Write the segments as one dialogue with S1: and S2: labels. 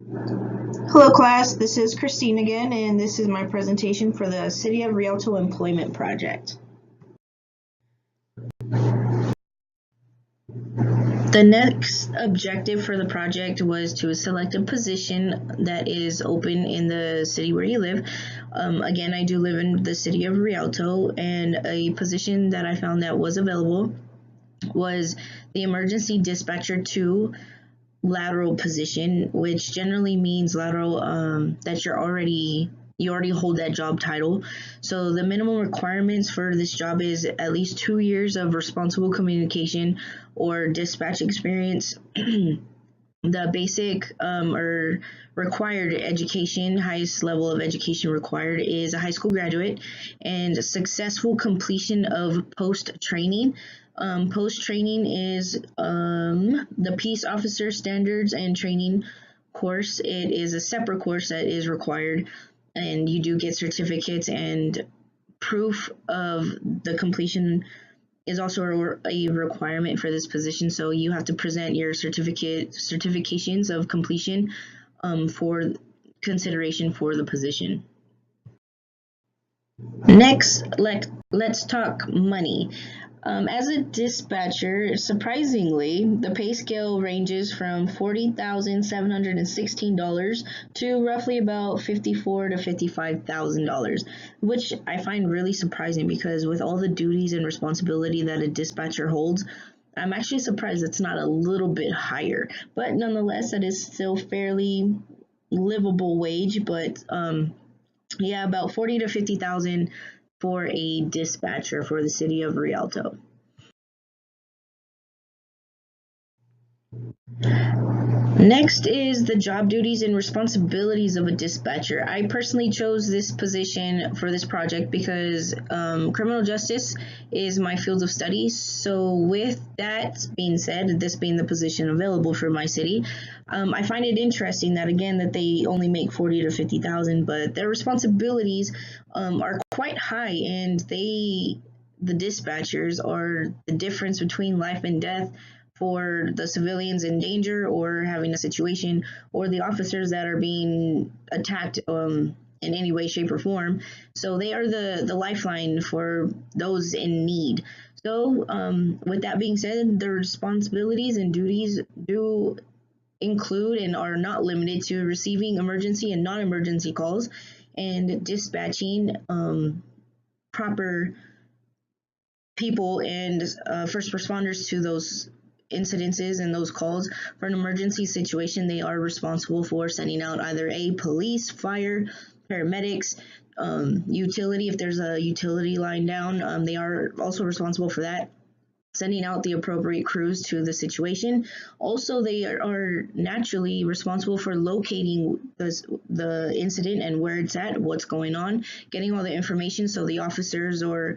S1: Hello class, this is Christine again, and this is my presentation for the City of Rialto Employment Project. The next objective for the project was to select a position that is open in the city where you live. Again, I do live in the city of Rialto, and a position that I found that was available was the Emergency Dispatcher 2 lateral position, which generally means lateral that you already hold that job title. So the minimum requirements for this job is at least 2 years of responsible communication or dispatch experience. The basic or required education, highest level of education required is a high school graduate and successful completion of post training. Post training is the Peace Officer Standards and Training course. It is a separate course that is required, and you do get certificates, and proof of the completion is also a requirement for this position. So you have to present your certifications of completion for consideration for the position. Next, let's talk money. As a dispatcher, surprisingly, the pay scale ranges from $40,716 to roughly about $54,000 to $55,000, which I find really surprising because with all the duties and responsibility that a dispatcher holds, I'm actually surprised it's not a little bit higher. But nonetheless, that is still fairly livable wage. But yeah, about 40 to 50,000 for a dispatcher for the city of Rialto. Next is the job duties and responsibilities of a dispatcher. I personally chose this position for this project because criminal justice is my field of study. So with that being said, this being the position available for my city, I find it interesting that again that they only make 40 to 50,000, but their responsibilities are quite high, and the dispatchers are the difference between life and death for the civilians in danger or having a situation, or the officers that are being attacked in any way, shape, or form. So they are the lifeline for those in need. So with that being said, the responsibilities and duties do include and are not limited to receiving emergency and non-emergency calls and dispatching proper people and first responders to those incidences and those calls. For an emergency situation, they are responsible for sending out either police, fire, paramedics, utility. If there's a utility line down, they are also responsible for that, sending out the appropriate crews to the situation. Also, they are naturally responsible for locating the incident and where it's at, what's going on, getting all the information so the officers or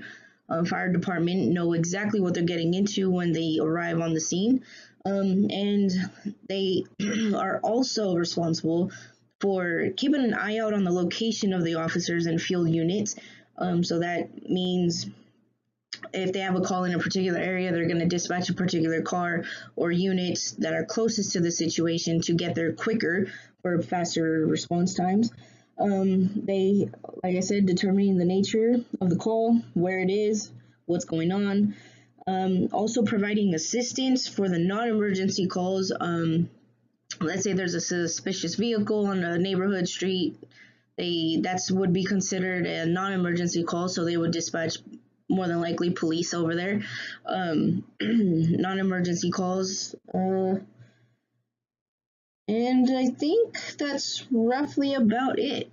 S1: fire department know exactly what they're getting into when they arrive on the scene. And they are also responsible for keeping an eye out on the location of the officers and field units. So that means if they have a call in a particular area, they're going to dispatch a particular car or units that are closest to the situation to get there quicker for faster response times. They, like I said, determining the nature of the call, where it is, what's going on. Also providing assistance for the non-emergency calls. Let's say there's a suspicious vehicle on a neighborhood street. That's would be considered a non-emergency call, so they would dispatch more than likely police over there. Non-emergency calls. And I think that's roughly about it.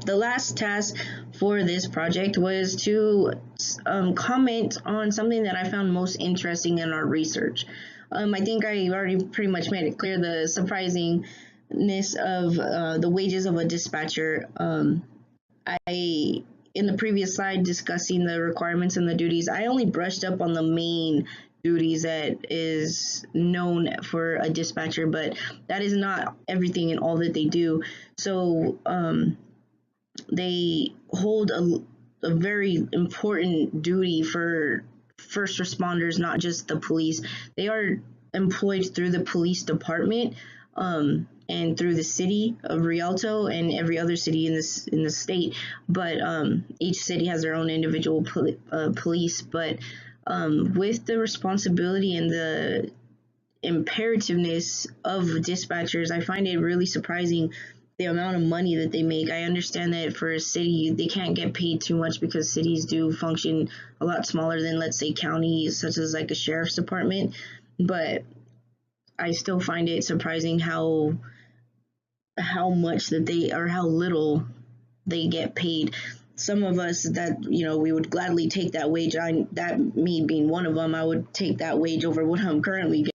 S1: The last task for this project was to comment on something that I found most interesting in our research. I think I already pretty much made it clear the surprisingness of the wages of a dispatcher. I in the previous slide discussing the requirements and the duties, I only brushed up on the main duties that is known for a dispatcher, but that is not everything and all that they do. So they hold a very important duty for first responders, not just the police. They are employed through the police department, and through the city of Rialto and every other city in the state. But each city has their own individual police. But with the responsibility and the imperativeness of dispatchers, I find it really surprising the amount of money that they make. I understand that for a city, they can't get paid too much because cities do function a lot smaller than, let's say, counties, such as like a sheriff's department. But I still find it surprising how much that they or how little they get paid. Some of us that we would gladly take that wage. That me being one of them, I would take that wage over what I'm currently